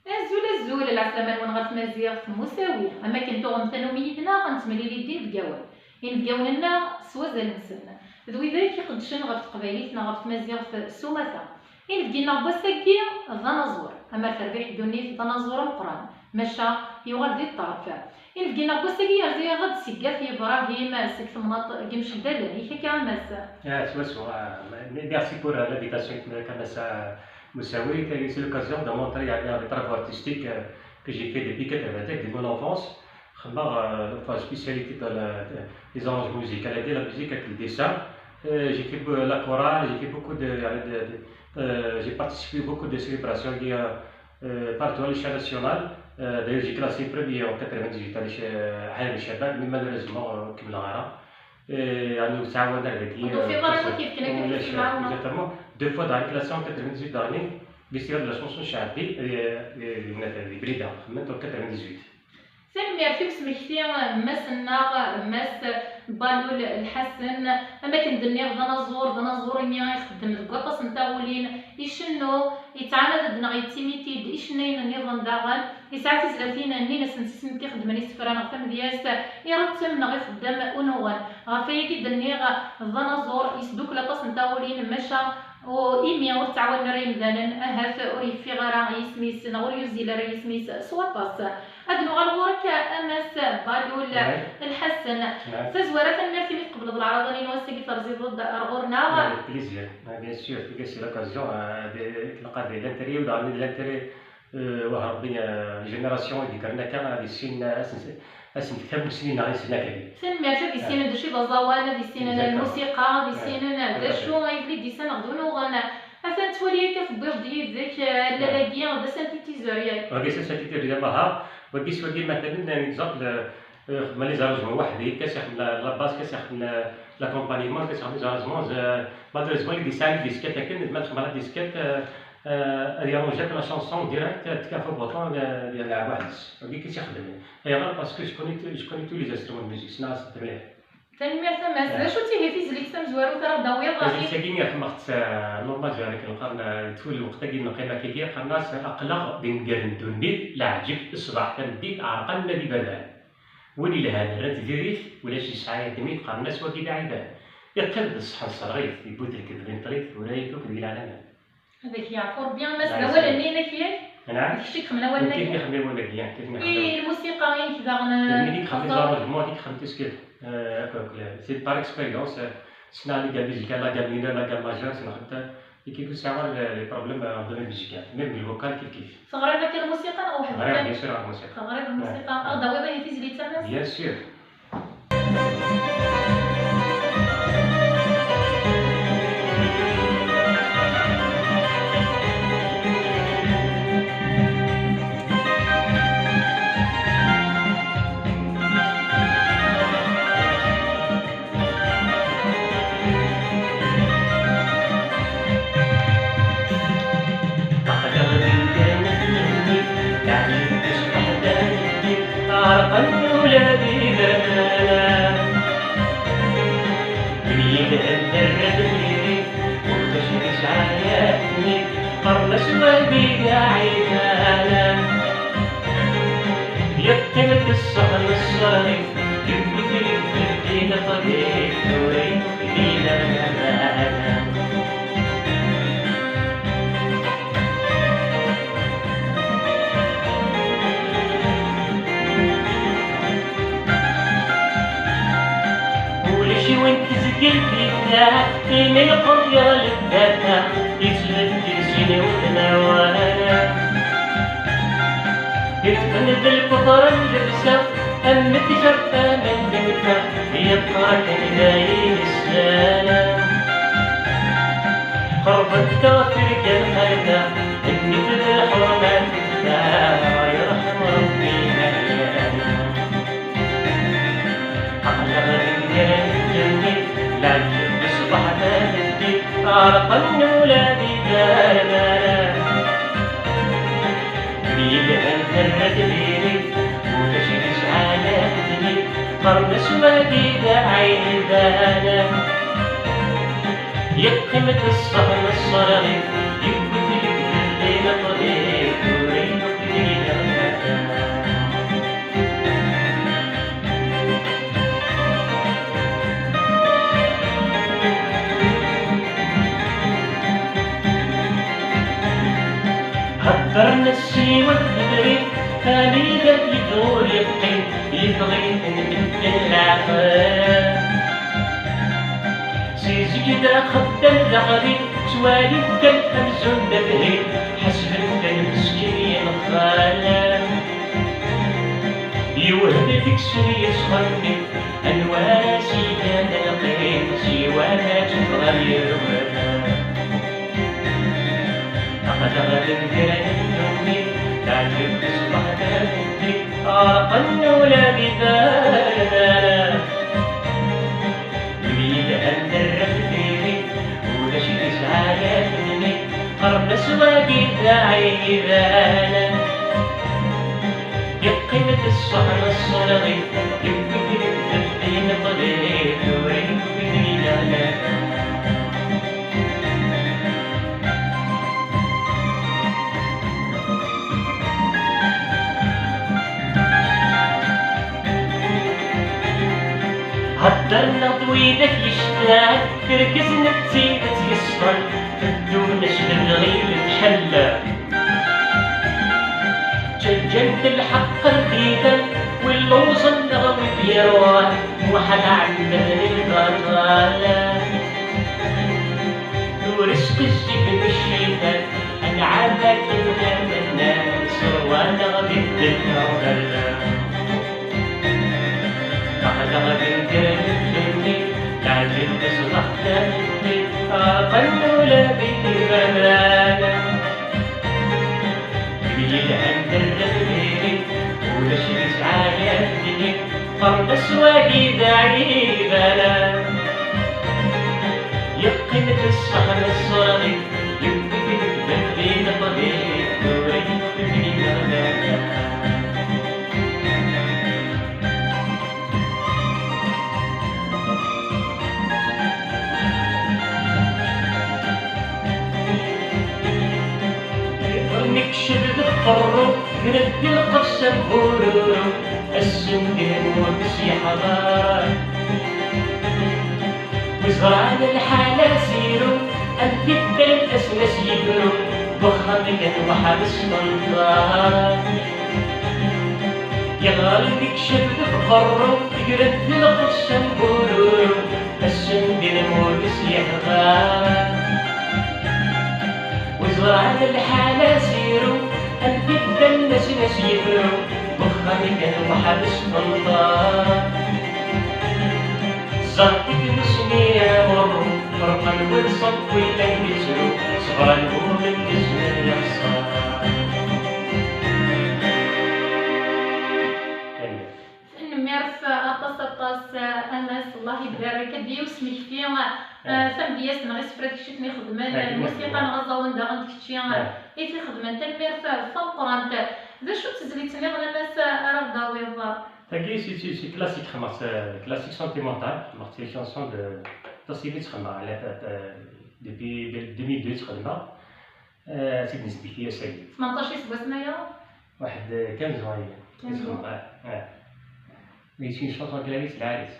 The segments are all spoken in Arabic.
الزول العسلامة وين غتمازيغ مساوية، أما كنتو غنتنو ميدنا غنتملي لي دين فكاون، فكاوننا سوا نسن، ذوي ذاك يقدشن غف تقبايليتنا غف تمازيغ في السومثا، فكينا بوساكي ضنازور، أما تربيح دوني ضنازور القرآن، مشى يوغال ذي الطرف، فكينا بوساكي رزي غد سكا في إبراهيم سك ثمناط كيمش دالان يكا كاماس. Merci pour l'invitation Kamasa Moussaoui. C'est l'occasion de montrer les travaux artistiques que j'ai fait depuis 80 de mon enfance. Enfin, spécialité dans les arrangements musicaux, la musique avec le dessin. J'ai fait la chorale, j'ai fait beaucoup j'ai participé à beaucoup de célébrations partout à l'échelle nationale. D'ailleurs, j'ai classé premier en 98 à l'échelle Shabab, mais malheureusement, comme la يعني وتعاوننا هذيك في فرنسا كيف كنا كيف معاهم exactement deux fois dans la classe en 98 dernier festival de la chanson شعبي اللي بريده خمنت 98 سامي فيك سمحتي ماس الناغ ماس بالول الحسن اما كندني ضنازور مي غيخدم الكاطاس نتاولين يشنو يتعاند دنا غيتيميتيد يشنين النظام داغان يسعى تزلاتين نينا سنسيسم كيخدمني سفران غفم دياس يرتم غيخدم اونوغان غافاي كيدني الضنازور يسدوك لاطاس نتاولين مشى و إيمي ور تعاون راي مدانا هاف أوري في غرا يسميس نغور يوزيل راي يسميس سواطاس أدنو غالغورك أمس بالول الحسن تزوارة المرتي مي قبل العرضانين واسكي فرزي ضد أرغورنا بليزير بيان سور في سي لوكازيون تلقى دي لانتري ولا دي لانتري وهربي جينيراسيون اللي كان كان هذه السن اسم كتاب مسنين غير سنه كبير سن ماشي في سن دشي بزاوانه في سن الموسيقى في سن دا شو غيفلي دي سن غدونو غانا افان تولي كيف بيض ديال ذاك لالاكيان دا سانتيتيزور ياك هذه سانتيتيزور ديال مها ودي سوالي مثلا اكزومبل خدمه لي زارجمون وحدي كيخدم لا باس كيخدم لاكومبانيمون كيخدم زارجمون مالوريزمون دي سان ديسكيت كان ما خدم ديسكيت ريانجات لا شانسون ديريكت تكافو بوطون ديال واحد ودي كيخدم هي غير باسكو جو كوني تو لي انسترومون ميوزيك سنا تمليح تنمير تماس شو تيهي في زليك تم زوارو ترى داوية ضاغي ساكيني خمخت نورمال زوارك القرن تفول الوقت كي نقيمة كيكي قرناس أقلق بين قرن دوني لا عجب إصبع تنبيك عرقل نبي بدان ولي لهذا رد ذريف ولا شي ساعة تميت قرناس وكي داعبان يقلب الصحن الصغير يبوت الكذبين طريق ولا يتوك ذي العالم هذاك يعفور بيان ماس الأول نينا كياك نعم كيفاش خمنا ولا كيف نخمم ولا كيان كيف نخمم الموسيقى غير كذا غنا ديك خمس زارجمون ديك خمس كيف سي بار اكسبيريونس سنا لي جال ميوزيكال لا جال مينور لا جال ماجور سنا خدت كيف ساعه لي بروبليم دو الميوزيكال ميم الفوكال كيف صغري ذاك الموسيقى او واحد ثاني بيان سور الموسيقى صغري الموسيقى داوي في زليت تماس بيان سور يكتمت الصهر الصريف يبكي يبكي طريق نوري لينا مانا ولشي وين تسجل فيك من القرية للداتا يتلد سنين ونوانا يتفند الفطر اللبسة أمت جرفة من دمتها يبقى كندايم السلام خربت كافر كالخيدة مثل الحرمات لا يرحم ربي مليانا أغلب الرجال الجميل لا تصبح تهدي عرق النولاد دارنا الرجلين وتشرش على دني قرن اسودي عين بانا يقمة الصهر الصريف يبكي الليل طريق ورينك هدرنا السيوة الدبري هاني ذا يدور يبقي يبغي من العقل سيزي دا خدام ذغري توالي كان أمزون دبهي حسب المسكين خالا يوهب ديك سني يسخرني أنواسي كان القيم سواها تتغير لقد غدا كرهتني تعجب تصبح كرهتني أقل ولا بذالا يريد أن ترفيني ولا شي إزعاجاتني قرب سواقي داعي ذالا يقيمة الصحن الصلغي يمكن التفدين طريق ويمكن لا هدرنا طويلك يشتاق كركزنا تسيدة يسرا فدونا شلغي الحلا جلجلت الحق الديدا واللوص النغوي بيروح وحد عندنا القطالة ورزق الزبن الشيطان أنعامك إنها الناس وانا غبت النغلا لقد غبت الدني لعجل تصلح لني أقل لا بإيمانا يريد أن ترغبني ولا شي إزعاجاتني قرب سواقي داعي بلا يقيمة الصحن الصاغي يمكن تبدين طريق ويمكن مغنانا نكشف بالقرب نردي القصة بورورو السندين وبسي حضار وزرعنا الحالة سيرو الكتة الأسمس يجرو بخمك وحبس منظار يغال نكشف بالقرب نردي القصة بورورو السندين وبسي حضار وزرعنا الحالة سيرو الجد الناس يبرو مخك وحبس منطار زهقت نسني يا مرو فرقا والصب ويلين يسرو صغارهم من جسم يحصار ميرف أطاس أنس الله يبارك ديوس مكفيا فم دياس نغيس فرات كشتني خدمان الموسيقى نغزاون داغن كتشيا إيتي خدمان تنميرف فم قرانت ذا شو تزلي تنيغ لناس راه داويضا تاكي سي كلاسيك خمس كلاسيك سونتيمونتال سي شانسون دو تصيبي تخمر على ديبي 2002 تخدمها سي نسبي فيها سيد 18 سوا سنايا واحد 15 تخدم ماشي نشاط كلاريس العريس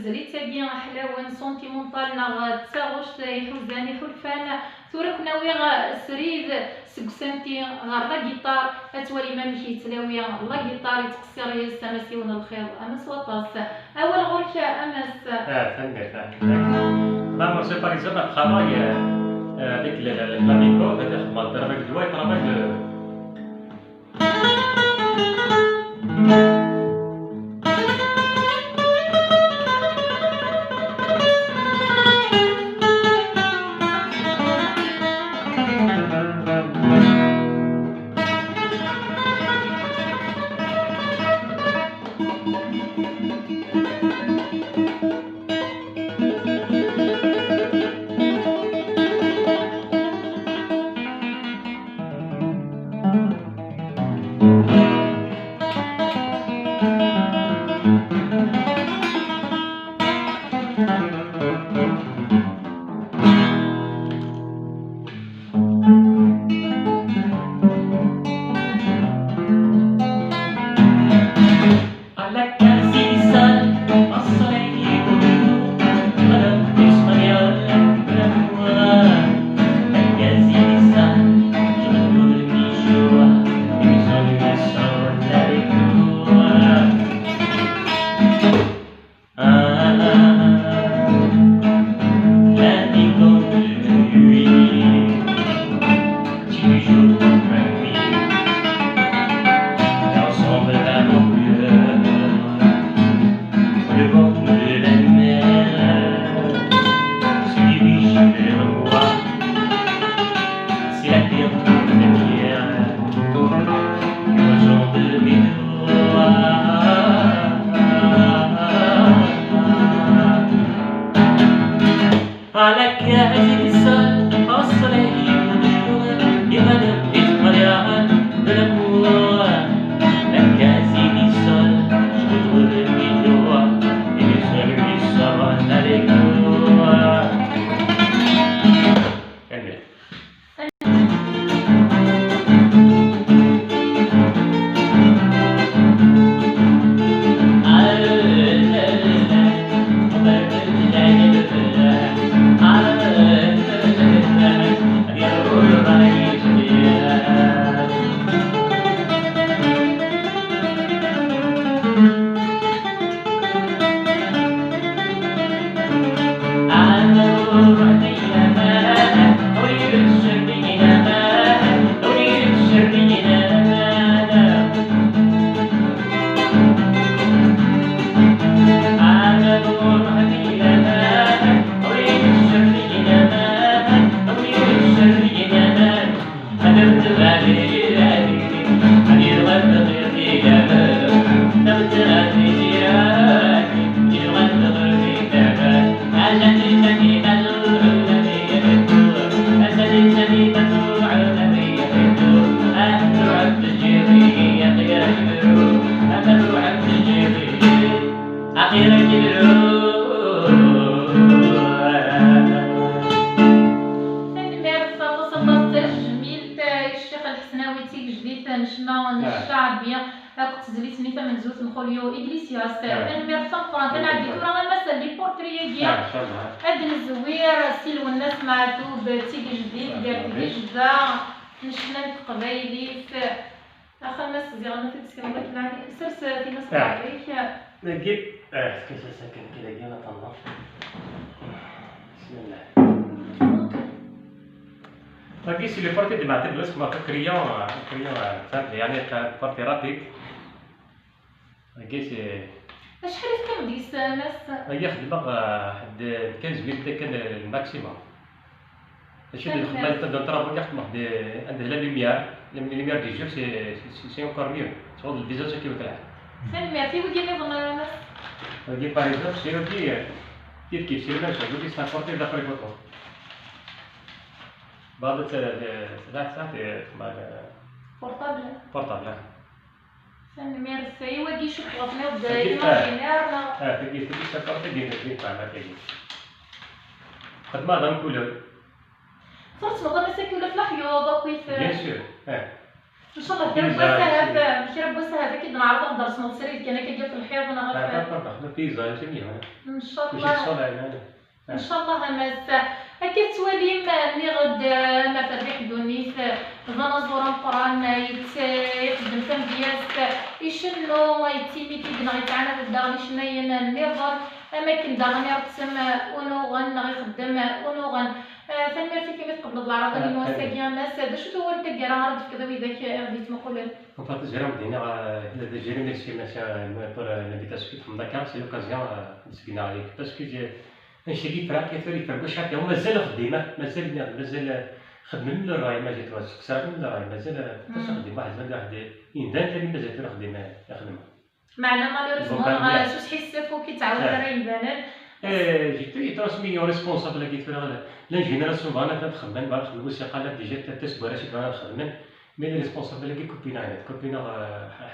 زريتاكي حلاوه سونتيمونطال ناغ تساغوش يحوزاني حلفان ثورا كناوي سريد سكسنتي غير لا جيتار اتوالي ما مشي تلاوي لا جيتار يتقصر هي السماسي ولا الخير امس وطاس اول غرفه امس ثانك لا مو سي باغ اكزومبل ترافاي avec la flamenco c'est-à-dire que moi avec le doigt et travaille de أدن الزوير سيلو الناس معتوب تيجي جديد ديال تيجي جدا نشنا قبايلي خمس زيغنا في التسكينات العادي سرس في ناس عليك نجيب كيف ساكن كده جينا طناش بسم الله Aquí si le porte de mater los como criant simple يعني porte rapide. Aquí c'est شحال فيكم ديس ماس؟ هي خدمة واحد 15 minutes كان الماكسيموم. ماشي سالي الخدمة ميرسي. اللي تقدر واحد عندها لا لوميير دي جور سي اونكور ميو. تقعد الفيزا كيما كالعادة. سالي ميرسي ودي نظن ماس. هادي باغ اكزومبل سي هادي كيف سي ماشي هادي سانبورتي داخل البوطو. بعض ساعات بورطابل. بورطابل. سالي ميرسي ودي شكرا نبدا هادي ايماجينير. تجي سانبورتي ديال ما كاين. خدمة دام كولور. صرت نظن ساكنه في الحيوض وكيف. بيان سور. ان شاء الله كي ربي سهل ماشي ربي سهل كي نعرض نقدر نسمع سرير كان كيجي في الحيض انا غير خدمة بيزا جميل. ان شاء ماشي الله. الصلاة. ان شاء الله ماس هكا توالي ملي غد مفاتيح دونيس ظنا زورا قران يخدم فم ديالك يشنو يتيمي كيدنا يتعانى بالدار شنايا النظام اماكن داغني رتسم ونوغن يخدم ونوغن فالمير في كيما تقبض العراض اللي موساكيا ماس هذا شنو هو انت كاع غرد في كذا اذا غديت مقولة En fait, j'ai ramené j'ai remercié pour l'invitation de Dakar, c'est l'occasion de se guérir parce que j'ai un chéri frère qui fait faire gauche à مازال خديمة مازال خدمة من الراي ما جيت واش كسرت من الراي مازال خديمة واحد واحد إندان ثاني مازال خديمة يخدم. معنا مالوريزمون شو تحس كي تعاود راه يبان جيت ترانسمي ريسبونسابل كي تفرغ لا جينيراسيون بانا تخدم بانا تخدم موسيقى لا ديجا تسبوره شي بانا تخدم mais les responsables qui copina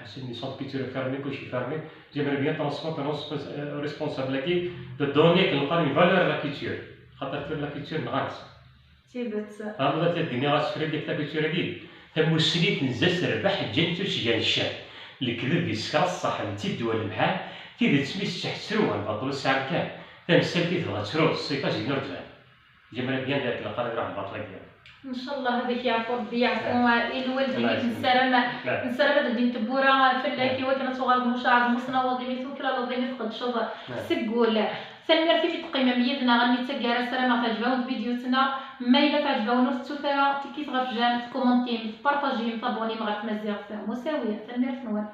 حسن لي سونت كيتير فيرمي كلشي فيرمي جيبر بيان ترونسبونس responsable كي دوني كنلقى لي فالور لا كيتير خاطر في لا كيتير نغاس تيبت هذا تاع الجينيراسيون فري ديك لا كيتير كي تمسليت نزاس ربح جنتو شجان الشاب الكذب يسكر الصح نتي الدول البحال كي تسميس تحت سروها الباطل الساعه كان تمسل كي تبغى تسرو الصيفه جي نرجع جيبر بيان داك القرار راه الباطل ديالو ان شاء الله هذاك يعفو ربي يعفو الوالدين نسرم الدين تبورا فلاكي وكانت صغار مشاعر مصنع وظيمه وكلا وظيمه فقد شر سقول سلمي في تقييم ميدنا غني تاكارا السلام تعجبون فيديوتنا ما الا تعجبون السفاره كي تغرف جام كومونتي بارطاجي طابوني مغرف مزيان مساويه سلمي في نوال